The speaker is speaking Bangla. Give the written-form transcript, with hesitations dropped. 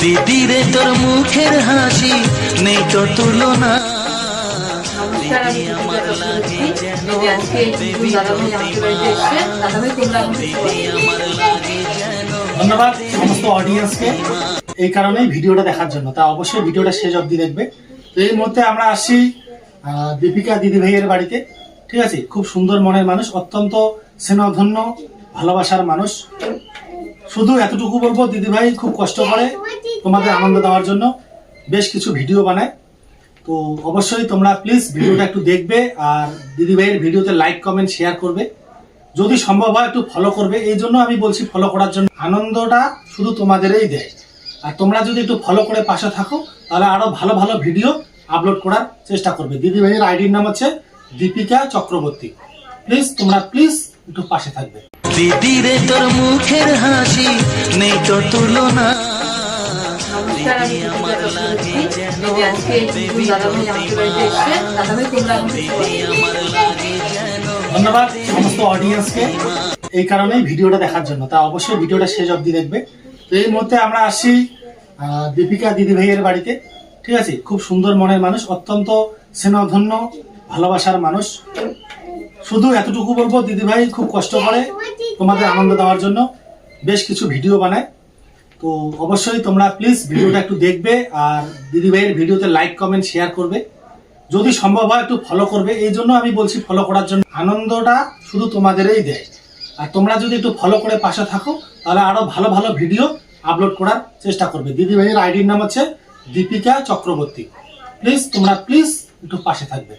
দিদি রে তোর মুখের হাসি নেই তো তুলনা। নমস্কার, আমি দীপিকা চক্রবর্তী। আজকে দাদাভাই আমাদের বাড়িতে এসছে। দাদাভাই তোমরা ধন্যবাদ সমস্ত অডিয়েন্সকে এই কারণেই ভিডিওটা দেখার জন্য। তা অবশ্যই ভিডিওটা শেষ অবধি দেখবে। তো এই মুহূর্তে আমরা আসছি দীপিকা দিদি ভাইয়ের বাড়িতে। ঠিক আছে, খুব সুন্দর মনের মানুষ, অত্যন্ত স্নেহধন্য ভালোবাসার মানুষ। শুধু এতটুকু বলবো, দিদি ভাই খুব কষ্ট করে তোমাদের আনন্দ দেওয়ার জন্য বেশ কিছু ভিডিও বানায়। তো অবশ্যই তোমরা প্লিজ ভিডিওটা একটু দেখবে, আর দিদি ভাইয়ের ভিডিওতে লাইক কমেন্ট শেয়ার করবে, যদি সম্ভব হয় একটু ফলো করবে। এই জন্য আমি বলছি ফলো করার জন্য। আনন্দটা শুধু তোমাদেরই দেয়, আর তোমরা যদি একটু ফলো করে পাশে থাকো তাহলে আরো ভালো ভালো ভিডিও আপলোড করার চেষ্টা করবে। দিদি ভাইয়ের আইডির নাম হচ্ছে দীপিকা চক্রবর্তী। প্লিজ তোমরা প্লিজ একটু পাশে থাকবে। দিদি রে তোর মুখের হাসি নেই তো তুলনা। নমস্কার, আমি দীপিকা চক্রবর্তী। আজকে দাদাভাই আমাদের বাড়িতে এসছে। দাদাভাই তোমরা ধন্যবাদ সমস্ত অডিয়েন্সকে এই কারণেই ভিডিওটা দেখার জন্য। তা অবশ্যই ভিডিওটা শেষ অবধি দেখবে। তো এই মুহূর্তে আমরা আসছি দীপিকা দিদি ভাইয়ের বাড়িতে। ঠিক আছে, খুব সুন্দর মনের মানুষ, অত্যন্ত স্নেহধন্য ভালোবাসার মানুষ। শুধু এতটুকু বলবো, দিদি ভাই খুব কষ্ট করে তোমাদের আনন্দ দেওয়ার জন্য বেশ কিছু ভিডিও বানায়। তো অবশ্যই তোমরা প্লিজ ভিডিওটা একটু দেখবে, আর দিদি ভাইয়ের ভিডিওতে লাইক কমেন্ট শেয়ার করবে, যদি সম্ভব হয় একটু ফলো করবে। এই জন্য আমি বলছি ফলো করার জন্য। আনন্দটা শুধু তোমাদেরই দেয়, আর তোমরা যদি একটু ফলো করে পাশে থাকো তাহলে আরো ভালো ভালো ভিডিও আপলোড করার চেষ্টা করবে। দিদি ভাইয়ের আইডির নাম হচ্ছে দীপিকা চক্রবর্তী। প্লিজ তোমরা প্লিজ একটু পাশে থাকবে।